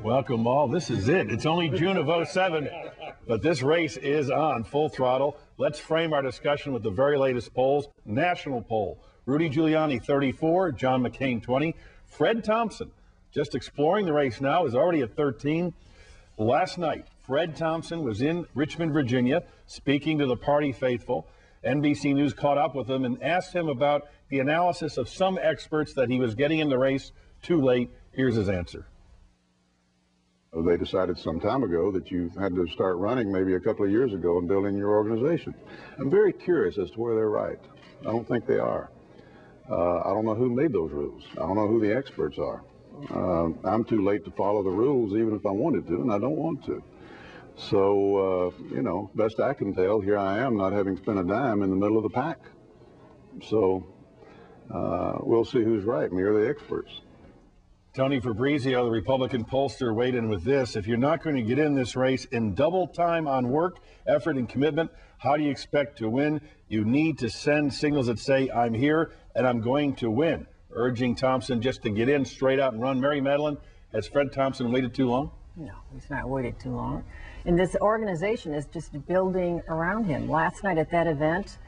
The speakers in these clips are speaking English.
Welcome all. This is it. It's only June of '07, but this race is on full throttle. Let's frame our discussion with the very latest polls. National poll. Rudy Giuliani, 34. John McCain, 20. Fred Thompson, just exploring the race now, is already at 13. Last night, Fred Thompson was in Richmond, Virginia, speaking to the party faithful. NBC News caught up with him and asked him about the analysis of some experts that he was getting in the race too late. Here's his answer. They decided some time ago that you had to start running maybe a couple of years ago and building your organization. I'm very curious as to where they're right. I don't think they are. I don't know who made those rules. I don't know who the experts are. I'm too late to follow the rules even if I wanted to, and I don't want to. So, you know, best I can tell, here I am not having spent a dime in the middle of the pack. So we'll see who's right, me or the experts. Tony Fabrizio, the Republican pollster, weighed in with this. If you're not going to get in this race in double time on work, effort, and commitment, how do you expect to win? You need to send signals that say, I'm here and I'm going to win. Urging Thompson just to get in straight out and run. Mary Matalin, has Fred Thompson waited too long? No, he's not waited too long. And this organization is just building around him. Last night at that event,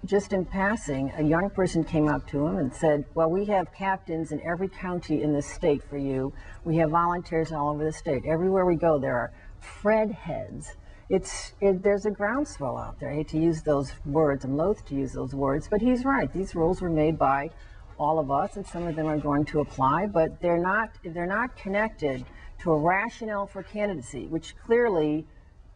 just in passing, a young person came up to him and said, well, we have captains in every county in the state for you. We have volunteers all over the state. Everywhere we go, there are Fred heads. There's a groundswell out there. I hate to use those words. I'm loath to use those words, but he's right. These rules were made by all of us, and some of them are going to apply, but they're not connected to a rationale for candidacy, which clearly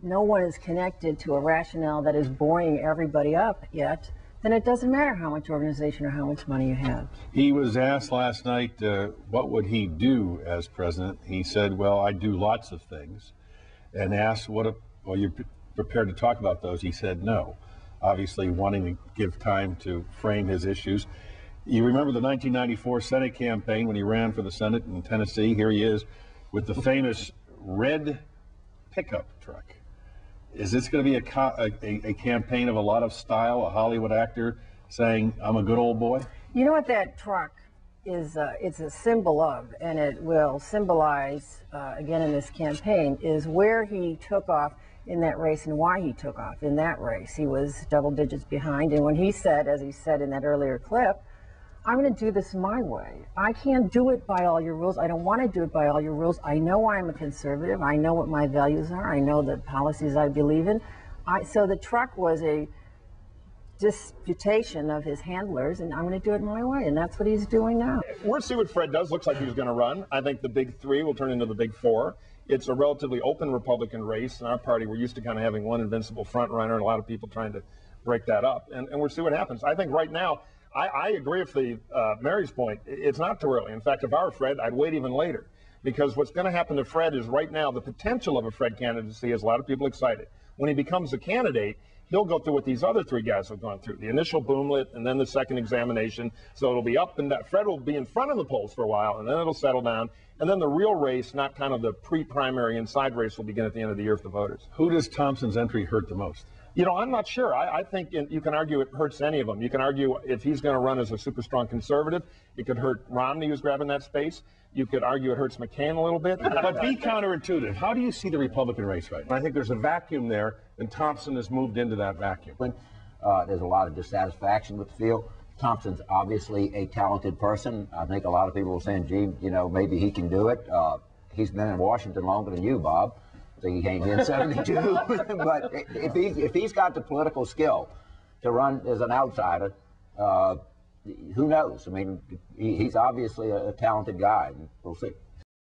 no one is connected to a rationale that is buoying everybody up yet, then it doesn't matter how much organization or how much money you have. He was asked last night what would he do as president. He said, well, I do lots of things. And asked, well, you're prepared to talk about those? He said no, obviously wanting to give time to frame his issues. You remember the 1994 Senate campaign when he ran for the Senate in Tennessee? Here he is with the famous red pickup truck. Is this going to be a campaign of a lot of style, a Hollywood actor saying, I'm a good old boy? You know what that truck is, it's a symbol of, and it will symbolize, again in this campaign, is where he took off in that race and why he took off in that race. He was double digits behind, and when he said, as he said in that earlier clip, I'm going to do this my way. I can't do it by all your rules. I don't want to do it by all your rules. I know I'm a conservative. I know what my values are. I know the policies I believe in. So the truck was a disputation of his handlers, and I'm going to do it my way, and that's what he's doing now. We'll see what Fred does. Looks like he's going to run. I think the big three will turn into the big four. It's a relatively open Republican race. In our party, we're used to kind of having one invincible front runner and a lot of people trying to break that up, and we'll see what happens. I think right now, I agree with Mary's point. It's not too early. In fact, if I were Fred, I'd wait even later. Because what's going to happen to Fred is right now the potential of a Fred candidacy has a lot of people excited. When he becomes a candidate, he'll go through what these other three guys have gone through. The initial boomlet and then the second examination. So it'll be up and down. Fred will be in front of the polls for a while, and then it'll settle down. And then the real race, not kind of the pre-primary inside race, will begin at the end of the year for the voters. Who does Thompson's entry hurt the most? You know, I'm not sure. I think you can argue it hurts any of them. You can argue if he's going to run as a super strong conservative, it could hurt Romney, who's grabbing that space. You could argue it hurts McCain a little bit. But be counterintuitive. How do you see the Republican race right now? I think there's a vacuum there, and Thompson has moved into that vacuum. There's a lot of dissatisfaction with the field. Thompson's obviously a talented person. I think a lot of people are saying, gee, you know, maybe he can do it. He's been in Washington longer than you, Bob. So he came in 72. But if he's got the political skill to run as an outsider, who knows? I mean, he's obviously a talented guy. We'll see.